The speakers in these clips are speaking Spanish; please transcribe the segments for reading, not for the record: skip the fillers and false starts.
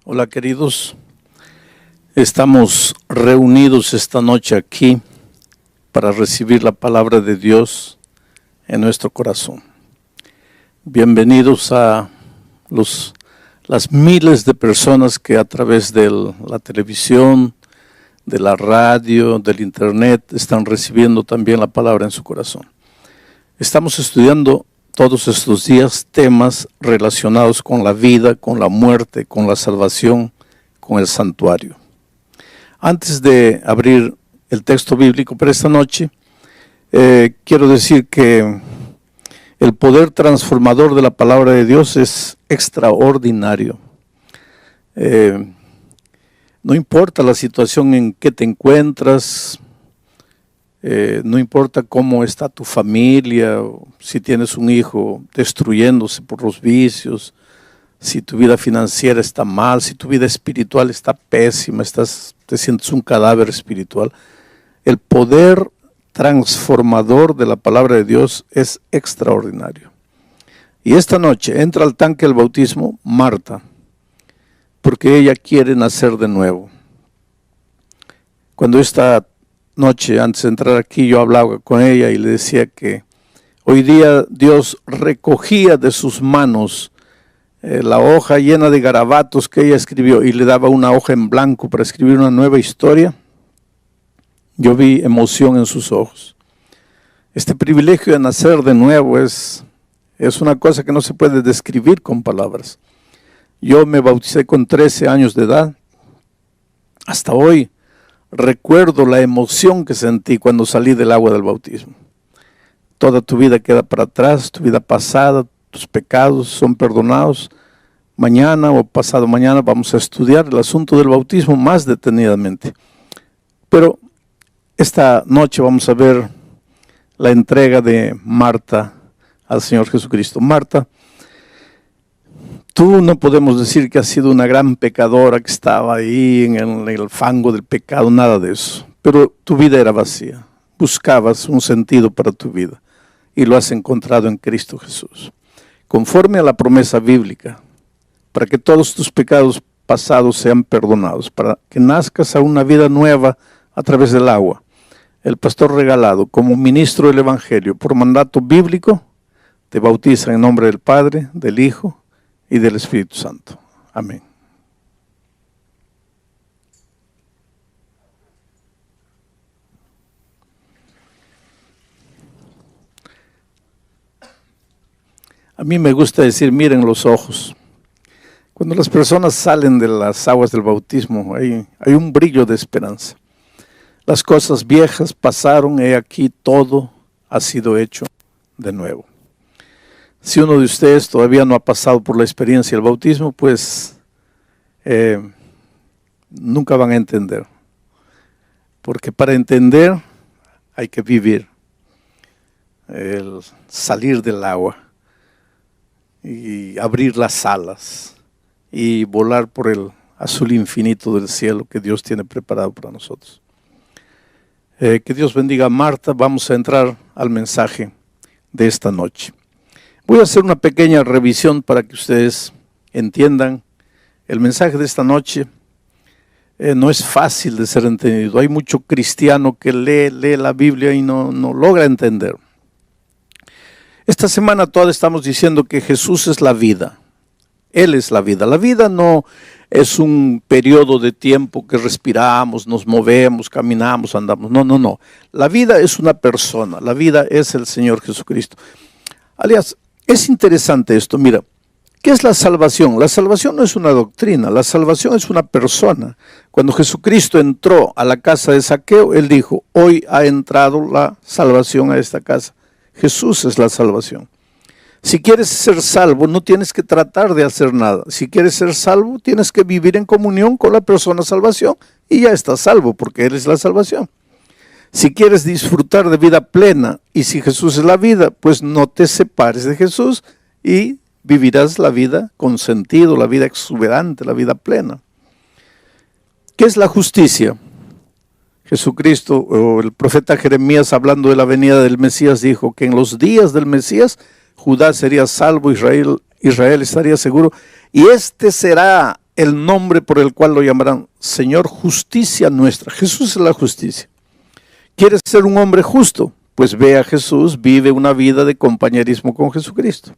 Hola queridos, estamos reunidos esta noche aquí para recibir la palabra de Dios en nuestro corazón. Bienvenidos a las miles de personas que a través de la televisión, de la radio, del internet están recibiendo también la palabra en su corazón. Estamos estudiando todos estos días temas relacionados con la vida, con la muerte, con la salvación, con el santuario. Antes de abrir el texto bíblico para esta noche, quiero decir que el poder transformador de la palabra de Dios es extraordinario. No importa la situación en que te encuentras, no importa cómo está tu familia, si tienes un hijo destruyéndose por los vicios, si tu vida financiera está mal, si tu vida espiritual está pésima, te sientes un cadáver espiritual. El poder transformador de la palabra de Dios es extraordinario. Y esta noche entra al tanque del bautismo Marta, porque ella quiere nacer de nuevo. Cuando esta noche, antes de entrar aquí, yo hablaba con ella y le decía que hoy día Dios recogía de sus manos la hoja llena de garabatos que ella escribió y le daba una hoja en blanco para escribir una nueva historia. Yo vi emoción en sus ojos. Este privilegio de nacer de nuevo es una cosa que no se puede describir con palabras. Yo me bauticé con 13 años de edad. Hasta hoy recuerdo la emoción que sentí cuando salí del agua del bautismo. Toda tu vida queda para atrás, tu vida pasada, tus pecados son perdonados. Mañana o pasado mañana vamos a estudiar el asunto del bautismo más detenidamente. Pero esta noche vamos a ver la entrega de Marta al Señor Jesucristo. Marta, tú no podemos decir que has sido una gran pecadora que estaba ahí en el fango del pecado, nada de eso. Pero tu vida era vacía. Buscabas un sentido para tu vida y lo has encontrado en Cristo Jesús. Conforme a la promesa bíblica, para que todos tus pecados pasados sean perdonados, para que nazcas a una vida nueva a través del agua. El pastor regalado, como ministro del Evangelio, por mandato bíblico, te bautiza en nombre del Padre, del Hijo y del Espíritu Santo. Amén. A mí me gusta decir, miren los ojos. Cuando las personas salen de las aguas del bautismo, hay un brillo de esperanza. Las cosas viejas pasaron, he aquí todo ha sido hecho de nuevo. Si uno de ustedes todavía no ha pasado por la experiencia del bautismo, pues nunca van a entender. Porque para entender hay que vivir, el salir del agua y abrir las alas y volar por el azul infinito del cielo que Dios tiene preparado para nosotros. Que Dios bendiga a Marta. Vamos a entrar al mensaje de esta noche. Voy a hacer una pequeña revisión para que ustedes entiendan. El mensaje de esta noche no es fácil de ser entendido. Hay mucho cristiano que lee la Biblia y no logra entender. Esta semana toda estamos diciendo que Jesús es la vida. Él es la vida. La vida no es un periodo de tiempo que respiramos, nos movemos, caminamos, andamos. No. La vida es una persona. La vida es el Señor Jesucristo. Aliás, es interesante esto. Mira, ¿qué es la salvación? La salvación no es una doctrina. La salvación es una persona. Cuando Jesucristo entró a la casa de Zaqueo, Él dijo, hoy ha entrado la salvación a esta casa. Jesús es la salvación. Si quieres ser salvo, no tienes que tratar de hacer nada. Si quieres ser salvo, tienes que vivir en comunión con la persona salvación y ya estás salvo porque Él es la salvación. Si quieres disfrutar de vida plena y si Jesús es la vida, pues no te separes de Jesús y vivirás la vida con sentido, la vida exuberante, la vida plena. ¿Qué es la justicia? Jesucristo o el profeta Jeremías, hablando de la venida del Mesías, dijo que en los días del Mesías Judá sería salvo, Israel estaría seguro, y este será el nombre por el cual lo llamarán Señor, justicia nuestra. Jesús es la justicia. ¿Quieres ser un hombre justo? Pues ve a Jesús, vive una vida de compañerismo con Jesucristo.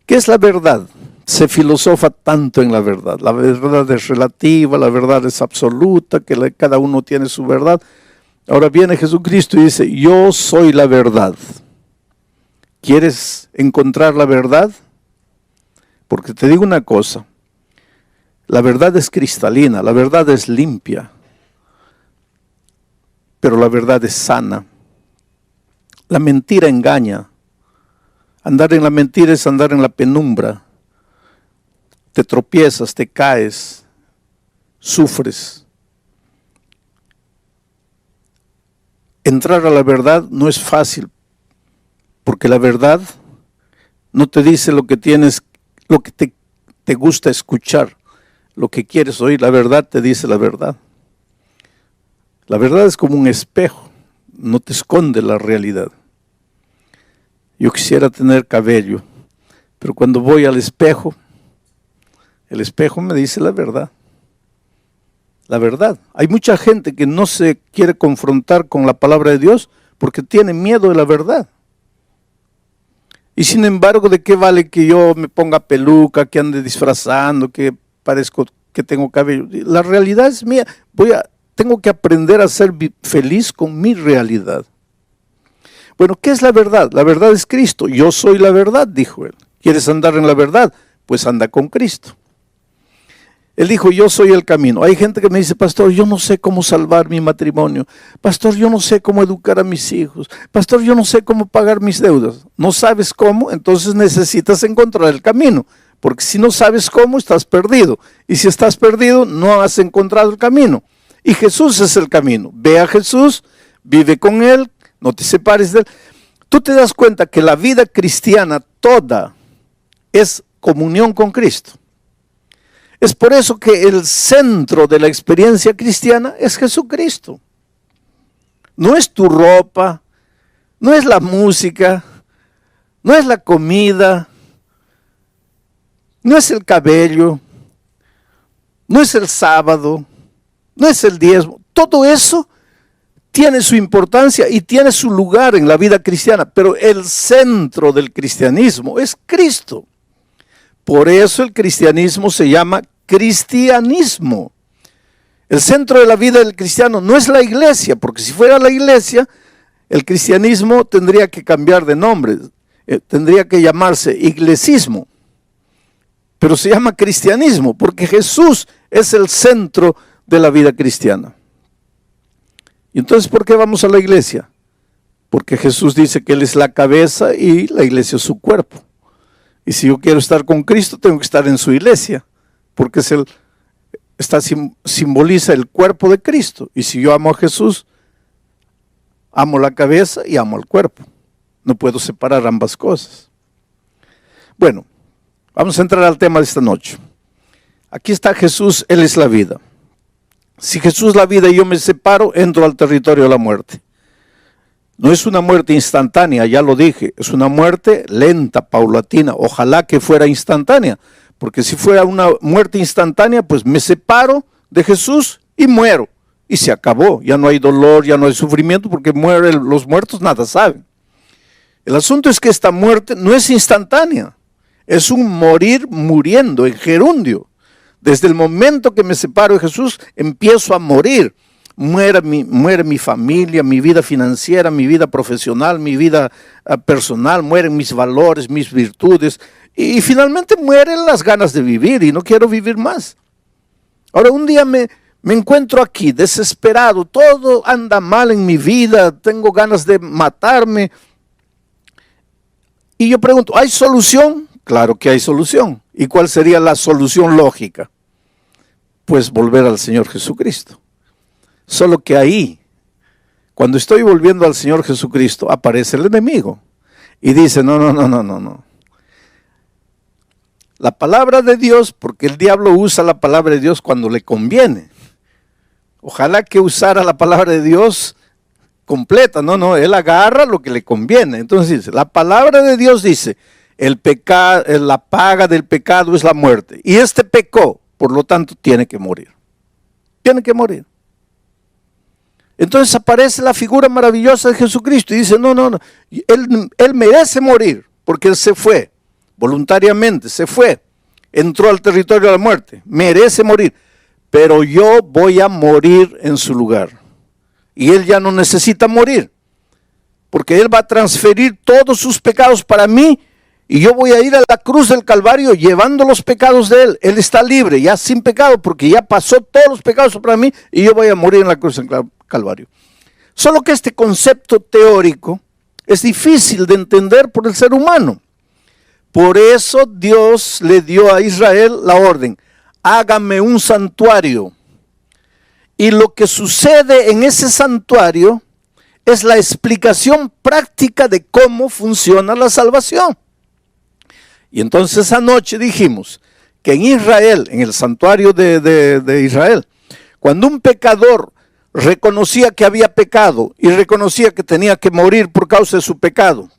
¿Qué es la verdad? Se filosofa tanto en la verdad. La verdad es relativa, la verdad es absoluta, que cada uno tiene su verdad. Ahora viene Jesucristo y dice, yo soy la verdad. ¿Quieres encontrar la verdad? Porque te digo una cosa, la verdad es cristalina, la verdad es limpia, pero la verdad es sana. La mentira engaña. Andar en la mentira es andar en la penumbra. Te tropiezas, te caes, sufres. Entrar a la verdad no es fácil, porque la verdad no te dice lo que tienes, lo que te gusta escuchar, lo que quieres oír. La verdad te dice la verdad. La verdad es como un espejo, no te esconde la realidad. Yo quisiera tener cabello, pero cuando voy al espejo, el espejo me dice la verdad. La verdad. Hay mucha gente que no se quiere confrontar con la palabra de Dios porque tiene miedo de la verdad. Y sin embargo, ¿de qué vale que yo me ponga peluca, que ande disfrazando, que parezco que tengo cabello? La realidad es mía. Tengo que aprender a ser feliz con mi realidad. Bueno, ¿qué es la verdad? La verdad es Cristo. Yo soy la verdad, dijo él. ¿Quieres andar en la verdad? Pues anda con Cristo. Él dijo, yo soy el camino. Hay gente que me dice, pastor, yo no sé cómo salvar mi matrimonio. Pastor, yo no sé cómo educar a mis hijos. Pastor, yo no sé cómo pagar mis deudas. ¿No sabes cómo? Entonces necesitas encontrar el camino. Porque si no sabes cómo, estás perdido. Y si estás perdido, no has encontrado el camino. Y Jesús es el camino. Ve a Jesús, vive con Él, no te separes de Él. Tú te das cuenta que la vida cristiana toda es comunión con Cristo. Es por eso que el centro de la experiencia cristiana es Jesucristo. No es tu ropa, no es la música, no es la comida, no es el cabello, no es el sábado, no es el diezmo. Todo eso tiene su importancia y tiene su lugar en la vida cristiana, pero el centro del cristianismo es Cristo. Por eso el cristianismo se llama cristianismo. El centro de la vida del cristiano no es la iglesia, porque si fuera la iglesia, el cristianismo tendría que cambiar de nombre, tendría que llamarse iglesismo. Pero se llama cristianismo, porque Jesús es el centro de la vida cristiana. ¿Y entonces por qué vamos a la iglesia? Porque Jesús dice que Él es la cabeza y la iglesia es su cuerpo. Y si yo quiero estar con Cristo, tengo que estar en su iglesia, porque simboliza el cuerpo de Cristo. Y si yo amo a Jesús, amo la cabeza y amo al cuerpo. No puedo separar ambas cosas. Bueno, vamos a entrar al tema de esta noche. Aquí está Jesús, Él es la vida. Si Jesús es la vida y yo me separo, entro al territorio de la muerte. No es una muerte instantánea, ya lo dije, es una muerte lenta, paulatina. Ojalá que fuera instantánea, porque si fuera una muerte instantánea, pues me separo de Jesús y muero. Y se acabó, ya no hay dolor, ya no hay sufrimiento, porque los muertos nada saben. El asunto es que esta muerte no es instantánea, es un morir muriendo, en gerundio. Desde el momento que me separo de Jesús, empiezo a morir. Muere mi familia, mi vida financiera, mi vida profesional, mi vida personal, mueren mis valores, mis virtudes, y finalmente mueren las ganas de vivir y no quiero vivir más. Ahora un día me encuentro aquí desesperado, todo anda mal en mi vida, tengo ganas de matarme. Y yo pregunto, ¿hay solución? Claro que hay solución. ¿Y cuál sería la solución lógica? Pues volver al Señor Jesucristo. Solo que ahí, cuando estoy volviendo al Señor Jesucristo, aparece el enemigo y dice, no. La palabra de Dios, porque el diablo usa la palabra de Dios cuando le conviene. Ojalá que usara la palabra de Dios completa, no, él agarra lo que le conviene. Entonces dice, la palabra de Dios dice, La paga del pecado es la muerte. Y este pecó, por lo tanto tiene que morir. Tiene que morir. Entonces aparece la figura maravillosa de Jesucristo y dice, no, él merece morir, porque él se fue, voluntariamente se fue, entró al territorio de la muerte, merece morir, pero yo voy a morir en su lugar. Y él ya no necesita morir, porque él va a transferir todos sus pecados para mí, y yo voy a ir a la cruz del Calvario llevando los pecados de él. Él está libre, ya sin pecado, porque ya pasó todos los pecados para mí, y yo voy a morir en la cruz del Calvario. Solo que este concepto teórico es difícil de entender por el ser humano. Por eso Dios le dio a Israel la orden, hágame un santuario. Y lo que sucede en ese santuario es la explicación práctica de cómo funciona la salvación. Y entonces anoche dijimos que en Israel, en el santuario de Israel, cuando un pecador reconocía que había pecado y reconocía que tenía que morir por causa de su pecado,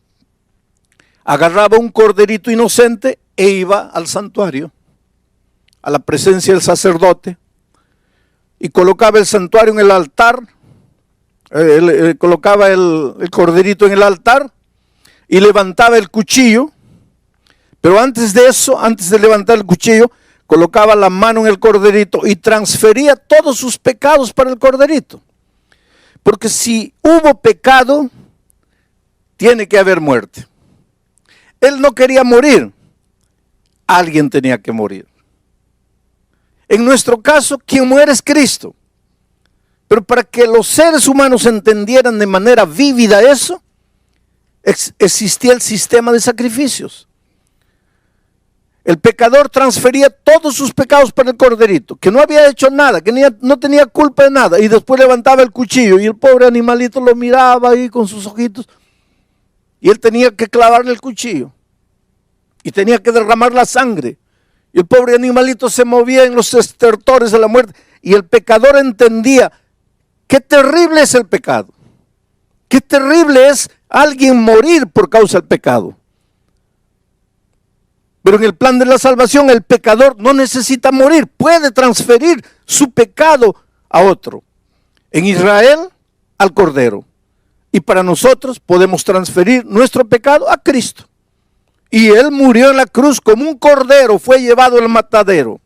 agarraba un corderito inocente e iba al santuario, a la presencia del sacerdote, y colocaba el santuario en el altar, colocaba el corderito en el altar y levantaba el cuchillo. Pero antes de eso, antes de levantar el cuchillo, colocaba la mano en el corderito y transfería todos sus pecados para el corderito. Porque si hubo pecado, tiene que haber muerte. Él no quería morir, alguien tenía que morir. En nuestro caso, quien muere es Cristo. Pero para que los seres humanos entendieran de manera vívida eso, existía el sistema de sacrificios. El pecador transfería todos sus pecados para el corderito, que no había hecho nada, que no tenía culpa de nada, y después levantaba el cuchillo y el pobre animalito lo miraba ahí con sus ojitos, y él tenía que clavarle el cuchillo, y tenía que derramar la sangre, y el pobre animalito se movía en los estertores de la muerte, y el pecador entendía qué terrible es el pecado, qué terrible es alguien morir por causa del pecado. Pero en el plan de la salvación el pecador no necesita morir, puede transferir su pecado a otro. En Israel, al Cordero. Y para nosotros podemos transferir nuestro pecado a Cristo. Y Él murió en la cruz como un cordero, fue llevado al matadero.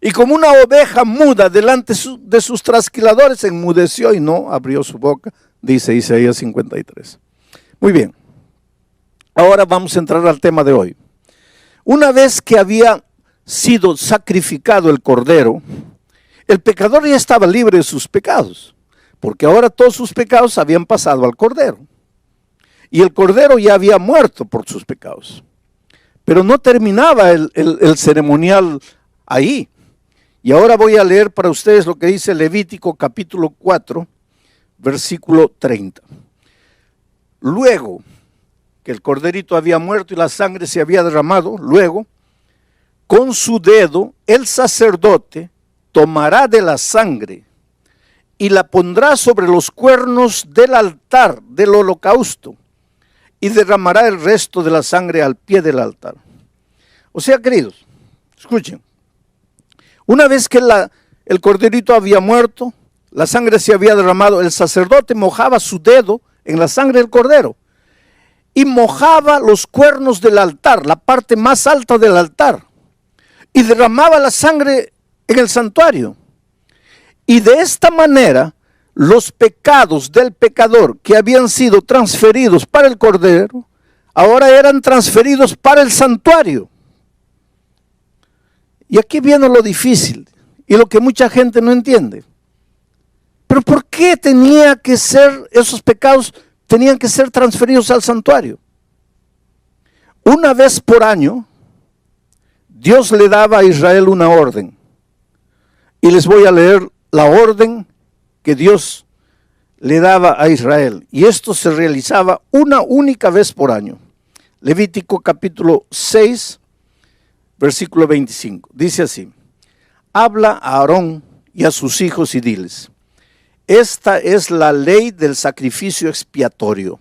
Y como una oveja muda delante de sus trasquiladores, enmudeció y no abrió su boca, dice Isaías 53. Muy bien, ahora vamos a entrar al tema de hoy. Una vez que había sido sacrificado el cordero, el pecador ya estaba libre de sus pecados, porque ahora todos sus pecados habían pasado al cordero. Y el cordero ya había muerto por sus pecados. Pero no terminaba el ceremonial ahí. Y ahora voy a leer para ustedes lo que dice Levítico capítulo 4, versículo 30. Luego que el corderito había muerto y la sangre se había derramado, luego, con su dedo, el sacerdote tomará de la sangre y la pondrá sobre los cuernos del altar del holocausto y derramará el resto de la sangre al pie del altar. O sea, queridos, escuchen, una vez que el corderito había muerto, la sangre se había derramado, el sacerdote mojaba su dedo en la sangre del cordero y mojaba los cuernos del altar, la parte más alta del altar, y derramaba la sangre en el santuario. Y de esta manera, los pecados del pecador que habían sido transferidos para el cordero, ahora eran transferidos para el santuario. Y aquí viene lo difícil y lo que mucha gente no entiende. Pero ¿por qué tenía que ser esos pecados? Tenían que ser transferidos al santuario. Una vez por año, Dios le daba a Israel una orden. Y les voy a leer la orden que Dios le daba a Israel. Y esto se realizaba una única vez por año. Levítico capítulo 6, versículo 25. Dice así: habla a Aarón y a sus hijos y diles: esta es la ley del sacrificio expiatorio.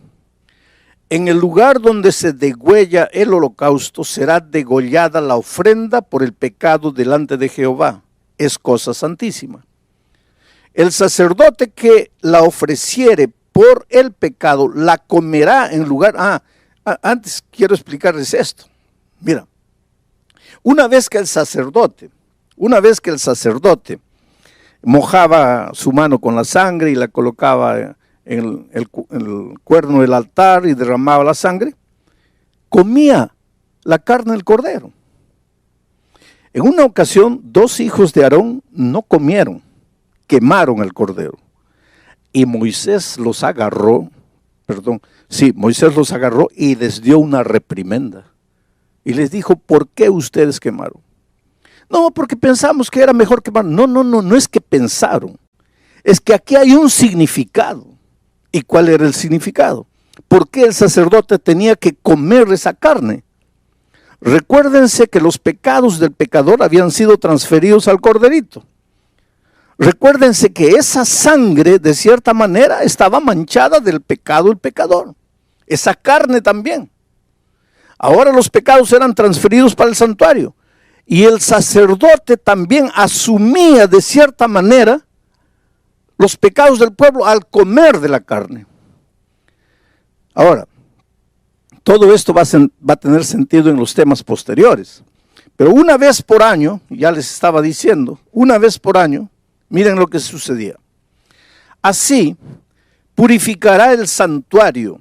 En el lugar donde se degüella el holocausto será degollada la ofrenda por el pecado delante de Jehová. Es cosa santísima. El sacerdote que la ofreciere por el pecado la comerá en lugar... Antes quiero explicarles esto. Mira, una vez que el sacerdote mojaba su mano con la sangre y la colocaba en el cuerno del altar y derramaba la sangre, comía la carne del cordero. En una ocasión, 2 hijos de Aarón no comieron, quemaron el cordero. Y Moisés los agarró y les dio una reprimenda. Y les dijo, ¿por qué ustedes quemaron? No, porque pensamos que era mejor quemar. No es que pensaron. Es que aquí hay un significado. ¿Y cuál era el significado? ¿Por qué el sacerdote tenía que comer esa carne? Recuérdense que los pecados del pecador habían sido transferidos al corderito. Recuérdense que esa sangre, de cierta manera, estaba manchada del pecado del pecador. Esa carne también. Ahora los pecados eran transferidos para el santuario. Y el sacerdote también asumía de cierta manera los pecados del pueblo al comer de la carne. Ahora, todo esto va a tener sentido en los temas posteriores. Pero una vez por año, ya les estaba diciendo, una vez por año, miren lo que sucedía. Así purificará el santuario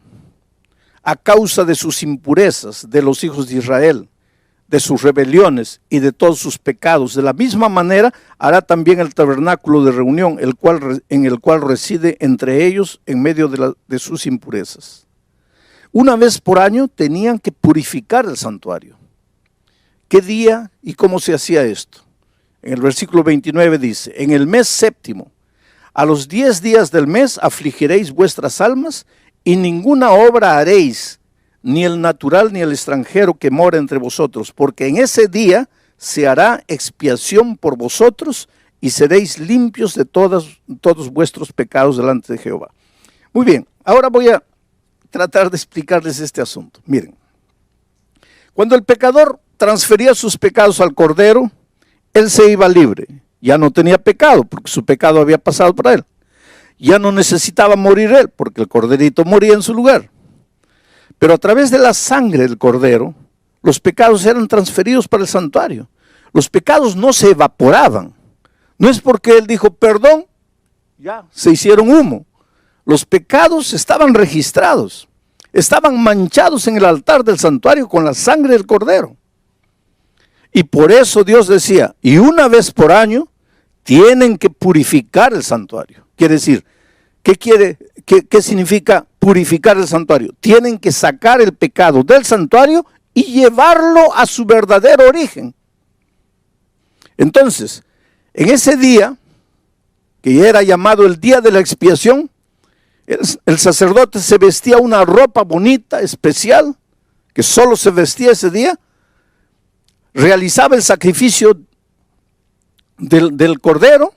a causa de sus impurezas de los hijos de Israel, de sus rebeliones y de todos sus pecados. De la misma manera hará también el tabernáculo de reunión, en el cual reside entre ellos en medio de sus impurezas. Una vez por año tenían que purificar el santuario. ¿Qué día y cómo se hacía esto? En el versículo 29 dice, en el mes séptimo, a los 10 días del mes afligiréis vuestras almas y ninguna obra haréis, ni el natural ni el extranjero que mora entre vosotros, porque en ese día se hará expiación por vosotros y seréis limpios de todos vuestros pecados delante de Jehová. Muy bien, ahora voy a tratar de explicarles este asunto. Miren, cuando el pecador transfería sus pecados al cordero, él se iba libre. Ya no tenía pecado, porque su pecado había pasado para él. Ya no necesitaba morir él, porque el corderito moría en su lugar. Pero a través de la sangre del cordero, los pecados eran transferidos para el santuario. Los pecados no se evaporaban. No es porque él dijo, perdón, ya se hicieron humo. Los pecados estaban registrados, estaban manchados en el altar del santuario con la sangre del cordero. Y por eso Dios decía, y una vez por año tienen que purificar el santuario. Quiere decir, ¿qué significa purificar el santuario? Tienen que sacar el pecado del santuario y llevarlo a su verdadero origen. Entonces, en ese día, que era llamado el día de la expiación, el sacerdote se vestía una ropa bonita, especial, que solo se vestía ese día, realizaba el sacrificio del cordero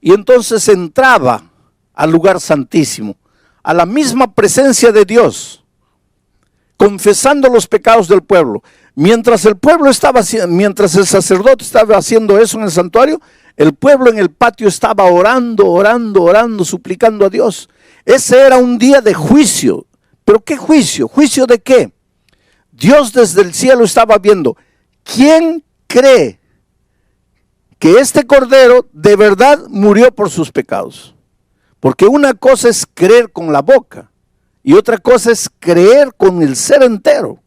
y entonces entraba al lugar santísimo, a la misma presencia de Dios, confesando los pecados del pueblo. Mientras el sacerdote estaba haciendo eso en el santuario, el pueblo en el patio estaba orando, suplicando a Dios. Ese era un día de juicio. ¿Pero qué juicio? ¿Juicio de qué? Dios desde el cielo estaba viendo, ¿quién cree que este cordero de verdad murió por sus pecados? Porque una cosa es creer con la boca y otra cosa es creer con el ser entero.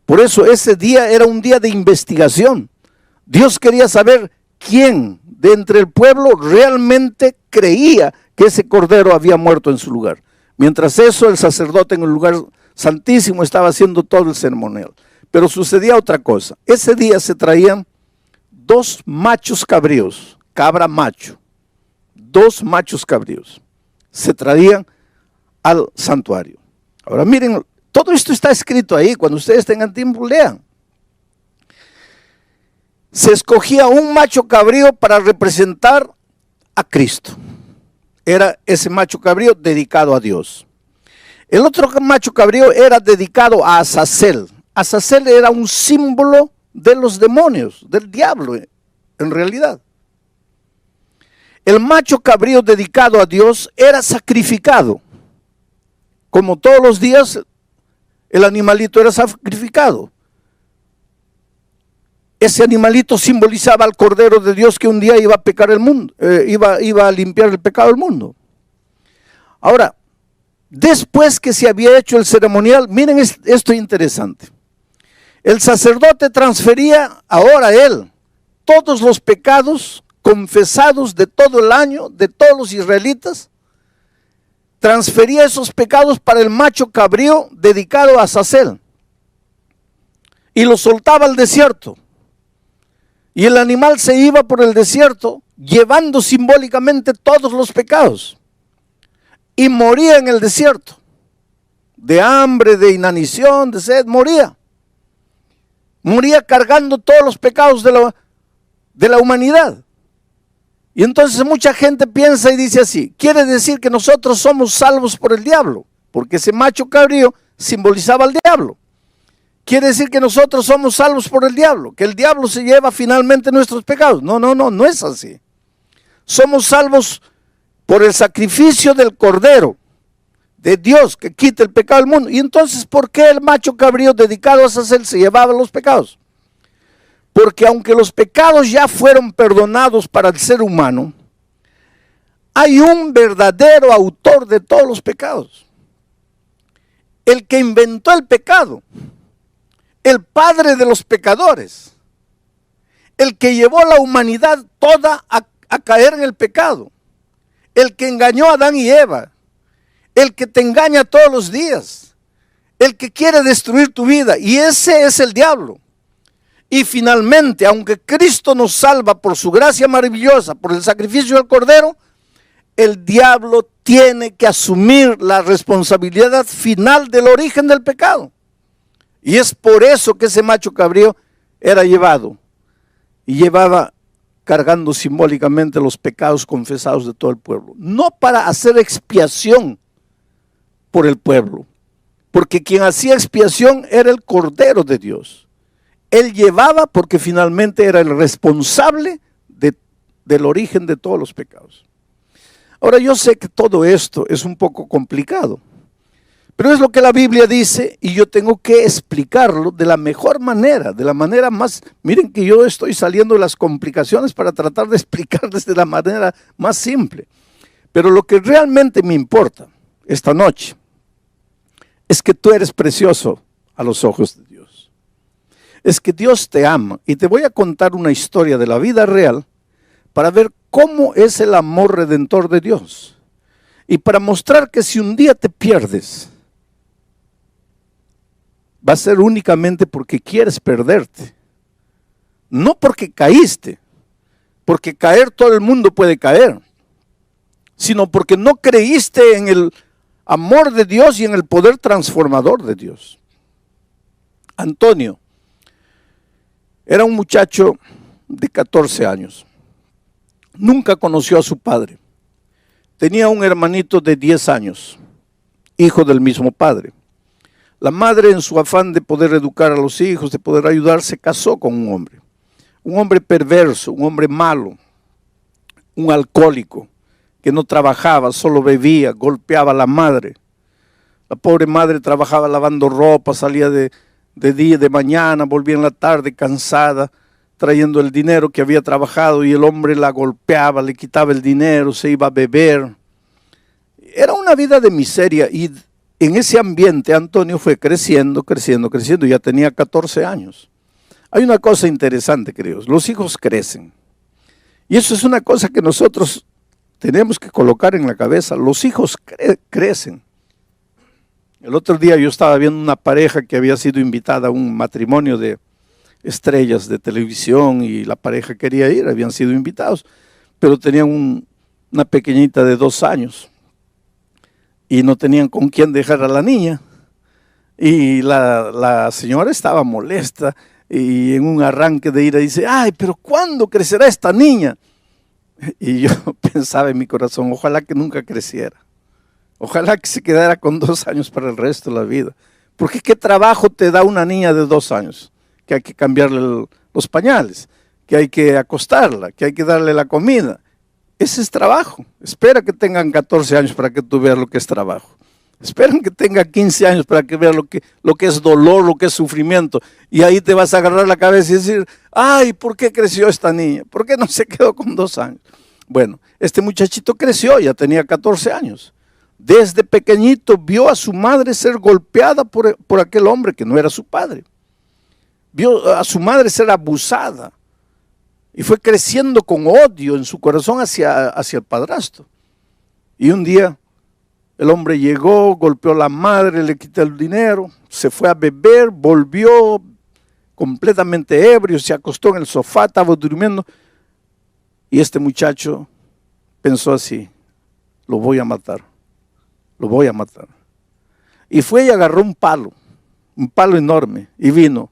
Por eso ese día era un día de investigación. Dios quería saber quién de entre el pueblo realmente creía que ese cordero había muerto en su lugar. Mientras eso, el sacerdote en el lugar santísimo estaba haciendo todo el ceremonial. Pero sucedía otra cosa. Ese día se traían 2 machos cabríos, cabra macho. 2 machos cabríos se traían al santuario. Ahora miren, todo esto está escrito ahí. Cuando ustedes tengan tiempo, lean. Se escogía un macho cabrío para representar a Cristo. Era ese macho cabrío dedicado a Dios. El otro macho cabrío era dedicado a Azazel. Azazel era un símbolo de los demonios, del diablo, en realidad. El macho cabrío dedicado a Dios era sacrificado. Como todos los días, el animalito era sacrificado. Ese animalito simbolizaba al Cordero de Dios que un día iba a pecar el mundo, iba a limpiar el pecado del mundo. Ahora, después que se había hecho el ceremonial, miren esto interesante. El sacerdote transfería ahora a él todos los pecados confesados de todo el año, de todos los israelitas. Transfería esos pecados para el macho cabrío dedicado a Azazel. Y lo soltaba al desierto. Y el animal se iba por el desierto llevando simbólicamente todos los pecados. Y moría en el desierto. De hambre, de inanición, de sed, moría. Moría cargando todos los pecados de la humanidad. Y entonces mucha gente piensa y dice así, quiere decir que nosotros somos salvos por el diablo, porque ese macho cabrío simbolizaba al diablo. Quiere decir que nosotros somos salvos por el diablo, que el diablo se lleva finalmente nuestros pecados. No es así. Somos salvos por el sacrificio del Cordero de Dios que quita el pecado del mundo. Y entonces, ¿por qué el macho cabrío dedicado a Azazel se llevaba los pecados? Porque aunque los pecados ya fueron perdonados para el ser humano, hay un verdadero autor de todos los pecados. El que inventó el pecado, el padre de los pecadores, el que llevó a la humanidad toda a caer en el pecado, el que engañó a Adán y Eva, el que te engaña todos los días, el que quiere destruir tu vida, y ese es el diablo. Y finalmente, aunque Cristo nos salva por su gracia maravillosa, por el sacrificio del Cordero, el diablo tiene que asumir la responsabilidad final del origen del pecado. Y es por eso que ese macho cabrío era llevado y llevaba cargando simbólicamente los pecados confesados de todo el pueblo. No para hacer expiación por el pueblo, porque quien hacía expiación era el Cordero de Dios. Él llevaba porque finalmente era el responsable del origen de todos los pecados. Ahora yo sé que todo esto es un poco complicado, pero es lo que la Biblia dice y yo tengo que explicarlo de la mejor manera, de la manera más... Miren que yo estoy saliendo de las complicaciones para tratar de explicarles de la manera más simple. Pero lo que realmente me importa esta noche es que tú eres precioso a los ojos de Dios. Es que Dios te ama y te voy a contar una historia de la vida real para ver cómo es el amor redentor de Dios y para mostrar que si un día te pierdes, va a ser únicamente porque quieres perderte, no porque caíste, porque caer todo el mundo puede caer, sino porque no creíste en el amor de Dios y en el poder transformador de Dios. Antonio era un muchacho de 14 años. Nunca conoció a su padre. Tenía un hermanito de 10 años, hijo del mismo padre. La madre, en su afán de poder educar a los hijos, de poder ayudar, se casó con un hombre perverso, un hombre malo, un alcohólico, que no trabajaba, solo bebía, golpeaba a la madre. La pobre madre trabajaba lavando ropa, salía de día, de mañana, volvía en la tarde cansada, trayendo el dinero que había trabajado y el hombre la golpeaba, le quitaba el dinero, se iba a beber. Era una vida de miseria y en ese ambiente Antonio fue creciendo, ya tenía 14 años. Hay una cosa interesante, queridos, los hijos crecen y eso es una cosa que nosotros tenemos que colocar en la cabeza, los hijos crecen. El otro día yo estaba viendo una pareja que había sido invitada a un matrimonio de estrellas de televisión y la pareja quería ir, habían sido invitados, pero tenían una pequeñita de 2 años y no tenían con quién dejar a la niña. Y la señora estaba molesta y en un arranque de ira dice, ay, pero ¿cuándo crecerá esta niña? Y yo pensaba en mi corazón, ojalá que nunca creciera. Ojalá que se quedara con 2 años para el resto de la vida. Porque ¿qué trabajo te da una niña de 2 años? Que hay que cambiarle los pañales, que hay que acostarla, que hay que darle la comida. Ese es trabajo. Espera que tengan 14 años para que tú veas lo que es trabajo. Esperan que tenga 15 años para que veas lo que es dolor, lo que es sufrimiento. Y ahí te vas a agarrar la cabeza y decir, ay, ¿por qué creció esta niña? ¿Por qué no se quedó con 2 años? Bueno, este muchachito creció, ya tenía 14 años. Desde pequeñito vio a su madre ser golpeada por aquel hombre que no era su padre. Vio a su madre ser abusada. Y fue creciendo con odio en su corazón hacia el padrastro. Y un día el hombre llegó, golpeó a la madre, le quitó el dinero, se fue a beber, volvió completamente ebrio, se acostó en el sofá, estaba durmiendo. Y este muchacho pensó así, lo voy a matar, lo voy a matar. Y fue y agarró un palo enorme, y vino,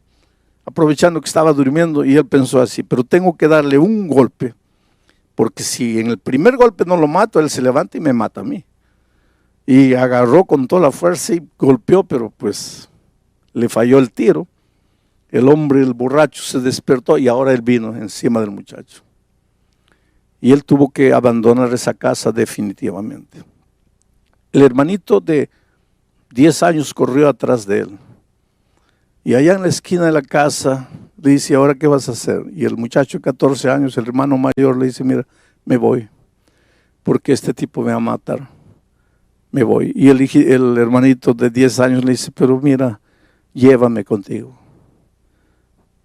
aprovechando que estaba durmiendo, y él pensó así, pero tengo que darle un golpe, porque si en el primer golpe no lo mato, él se levanta y me mata a mí. Y agarró con toda la fuerza y golpeó, pero pues le falló el tiro. El hombre, el borracho, se despertó y ahora él vino encima del muchacho. Y él tuvo que abandonar esa casa definitivamente. El hermanito de 10 años corrió atrás de él. Y allá en la esquina de la casa le dice, ¿ahora qué vas a hacer? Y el muchacho de 14 años, el hermano mayor, le dice, mira, me voy, porque este tipo me va a matar. Me voy. Y el hermanito de 10 años le dice, pero mira, llévame contigo,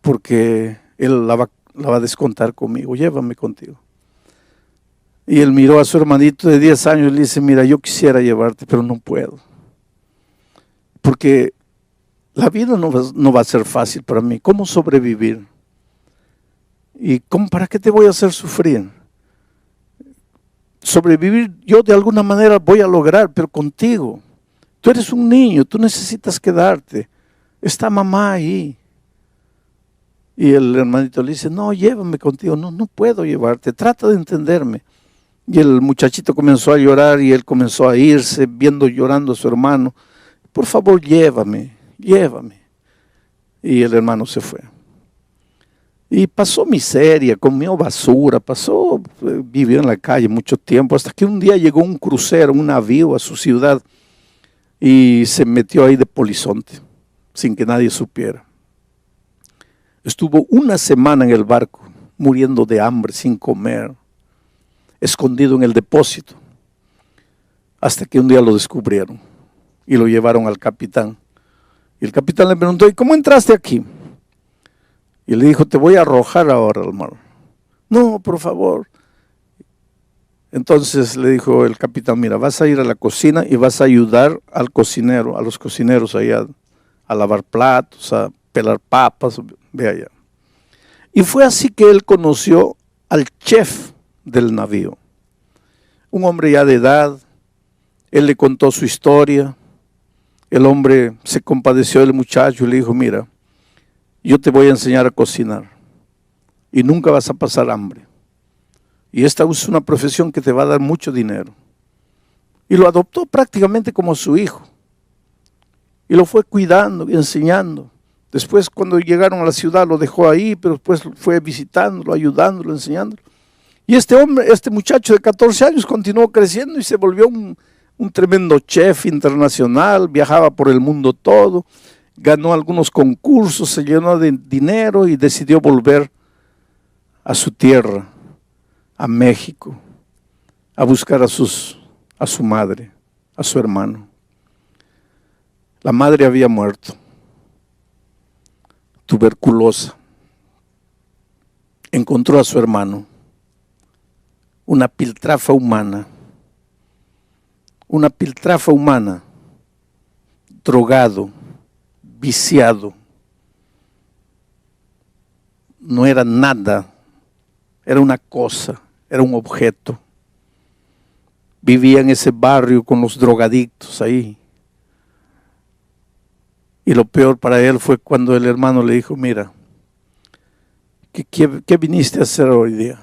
porque él la va a descontar conmigo, llévame contigo. Y él miró a su hermanito de 10 años y le dice, mira, yo quisiera llevarte, pero no puedo, porque la vida no va a ser fácil para mí. ¿Cómo sobrevivir? ¿Y para qué te voy a hacer sufrir? Sobrevivir yo de alguna manera voy a lograr, pero contigo. Tú eres un niño, tú necesitas quedarte. Está mamá ahí. Y el hermanito le dice, no, llévame contigo. No, no puedo llevarte, trata de entenderme. Y el muchachito comenzó a llorar y él comenzó a irse, viendo llorando a su hermano. Por favor, llévame, llévame. Y el hermano se fue. Y pasó miseria, comió basura, vivió en la calle mucho tiempo, hasta que un día llegó un crucero, un navío a su ciudad y se metió ahí de polizonte, sin que nadie supiera. Estuvo una semana en el barco, muriendo de hambre, sin comer, escondido en el depósito, hasta que un día lo descubrieron y lo llevaron al capitán. Y el capitán le preguntó, ¿y cómo entraste aquí? Y le dijo, te voy a arrojar ahora al mar. No, por favor. Entonces le dijo el capitán, mira, vas a ir a la cocina y vas a ayudar al cocinero, a los cocineros allá, a lavar platos, a pelar papas, ve allá. Y fue así que él conoció al chef del navío, un hombre ya de edad. Él le contó su historia. El hombre se compadeció del muchacho y le dijo, mira, yo te voy a enseñar a cocinar y nunca vas a pasar hambre. Y esta es una profesión que te va a dar mucho dinero. Y lo adoptó prácticamente como su hijo. Y lo fue cuidando y enseñando. Después, cuando llegaron a la ciudad, lo dejó ahí, pero después fue visitándolo, ayudándolo, enseñándolo. Y este muchacho de 14 años continuó creciendo y se volvió un tremendo chef internacional, viajaba por el mundo todo. Ganó algunos concursos, se llenó de dinero y decidió volver a su tierra, a México, a buscar a su madre, a su hermano. La madre había muerto, tuberculosa. Encontró a su hermano, una piltrafa humana, drogado, viciado, no era nada, era una cosa, era un objeto. Vivía en ese barrio con los drogadictos ahí. Y lo peor para él fue cuando el hermano le dijo, mira, ¿qué viniste a hacer hoy día?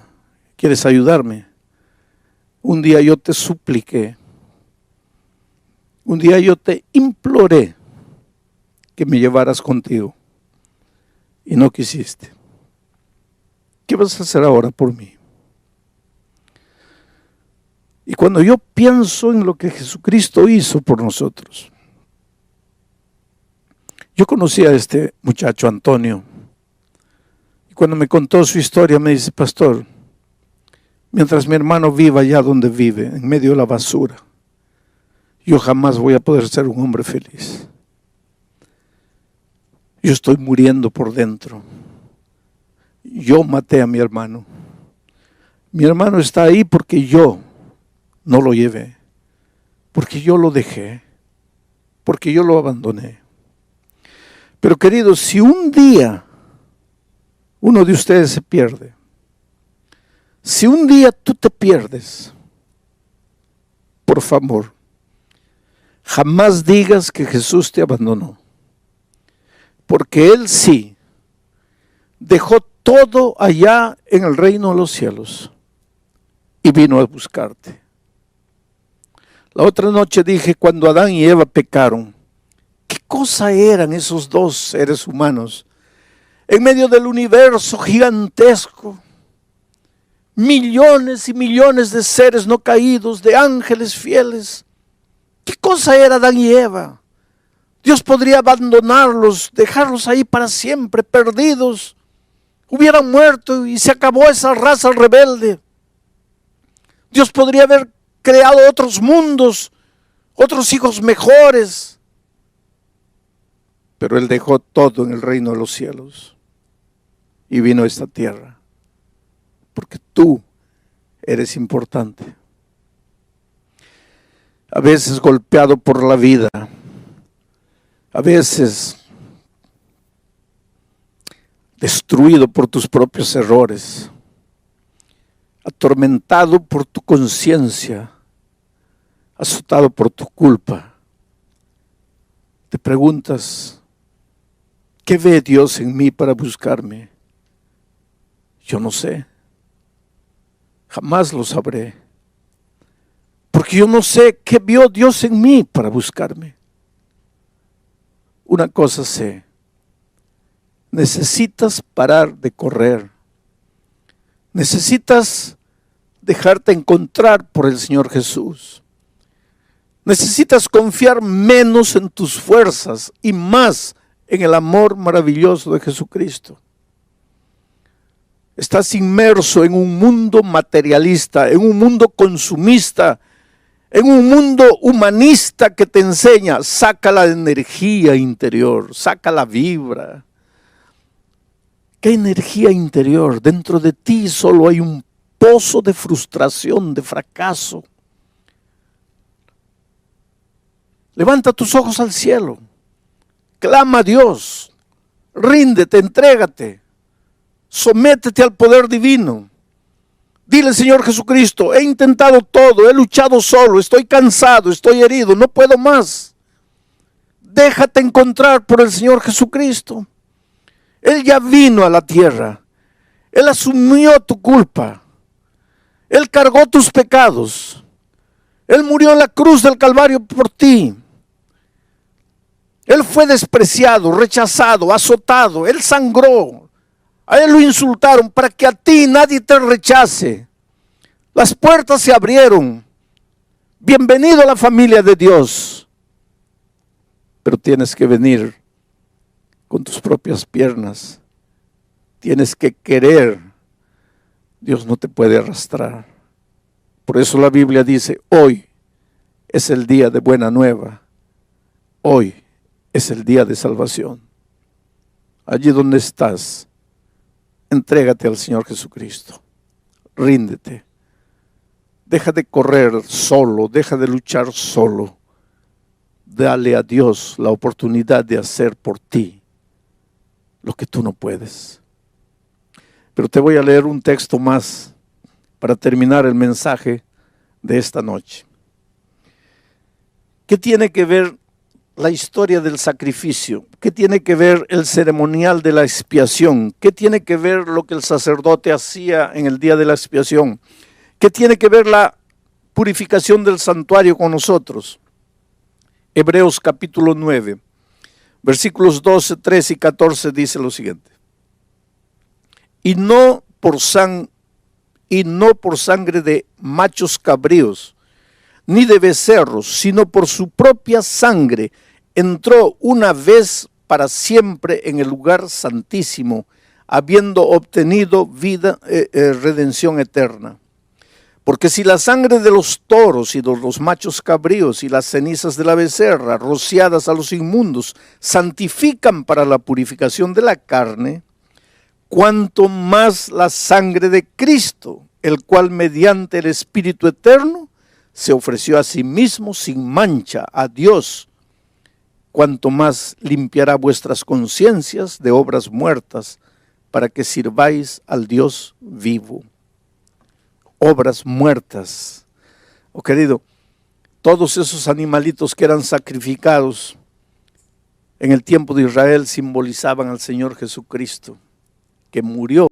¿Quieres ayudarme? Un día yo te supliqué Un día yo te imploré que me llevaras contigo y no quisiste. ¿Qué vas a hacer ahora por mí? Y cuando yo pienso en lo que Jesucristo hizo por nosotros, yo conocí a este muchacho Antonio, y cuando me contó su historia me dice: pastor, mientras mi hermano viva allá donde vive, en medio de la basura, yo jamás voy a poder ser un hombre feliz. Yo estoy muriendo por dentro. Yo maté a mi hermano. Mi hermano está ahí porque yo no lo llevé, porque yo lo dejé, porque yo lo abandoné. Pero queridos, si un día uno de ustedes se pierde, si un día tú te pierdes, por favor, jamás digas que Jesús te abandonó, porque Él sí dejó todo allá en el reino de los cielos y vino a buscarte. La otra noche dije, cuando Adán y Eva pecaron, ¿qué cosa eran esos dos seres humanos en medio del universo gigantesco? Millones y millones de seres no caídos, de ángeles fieles. ¿Qué cosa era Adán y Eva? Dios podría abandonarlos, dejarlos ahí para siempre, perdidos. Hubieran muerto y se acabó esa raza rebelde. Dios podría haber creado otros mundos, otros hijos mejores. Pero Él dejó todo en el reino de los cielos y vino a esta tierra, porque tú eres importante. A veces golpeado por la vida, a veces destruido por tus propios errores, atormentado por tu conciencia, azotado por tu culpa. Te preguntas, ¿qué ve Dios en mí para buscarme? Yo no sé. Jamás lo sabré. Porque yo no sé qué vio Dios en mí para buscarme. Una cosa sé. Necesitas parar de correr. Necesitas dejarte encontrar por el Señor Jesús. Necesitas confiar menos en tus fuerzas y más en el amor maravilloso de Jesucristo. Estás inmerso en un mundo materialista, en un mundo consumista, en un mundo humanista que te enseña, saca la energía interior, saca la vibra. ¿Qué energía interior? Dentro de ti solo hay un pozo de frustración, de fracaso. Levanta tus ojos al cielo, clama a Dios, ríndete, entrégate, sométete al poder divino. Dile: Señor Jesucristo, he intentado todo, he luchado solo, estoy cansado, estoy herido, no puedo más. Déjate encontrar por el Señor Jesucristo. Él ya vino a la tierra, Él asumió tu culpa, Él cargó tus pecados, Él murió en la cruz del Calvario por ti. Él fue despreciado, rechazado, azotado, Él sangró, a Él lo insultaron para que a ti nadie te rechace. Las puertas se abrieron. Bienvenido a la familia de Dios. Pero tienes que venir con tus propias piernas. Tienes que querer. Dios no te puede arrastrar. Por eso la Biblia dice: hoy es el día de buena nueva. Hoy es el día de salvación. Allí donde estás, entrégate al Señor Jesucristo. Ríndete. Deja de correr solo, deja de luchar solo. Dale a Dios la oportunidad de hacer por ti lo que tú no puedes. Pero te voy a leer un texto más para terminar el mensaje de esta noche. ¿Qué tiene que ver la historia del sacrificio? ¿Qué tiene que ver el ceremonial de la expiación? ¿Qué tiene que ver lo que el sacerdote hacía en el día de la expiación? ¿Qué tiene que ver la purificación del santuario con nosotros? Hebreos capítulo 9, versículos 12, 13 y 14 dice lo siguiente. Y no por sangre de machos cabríos, ni de becerros, sino por su propia sangre, entró una vez para siempre en el lugar santísimo, habiendo obtenido redención eterna. Porque si la sangre de los toros y de los machos cabríos y las cenizas de la becerra, rociadas a los inmundos, santifican para la purificación de la carne, cuanto más la sangre de Cristo, el cual mediante el Espíritu Eterno se ofreció a sí mismo sin mancha a Dios, cuanto más limpiará vuestras conciencias de obras muertas para que sirváis al Dios vivo. Obras muertas. Oh querido, todos esos animalitos que eran sacrificados en el tiempo de Israel simbolizaban al Señor Jesucristo, que murió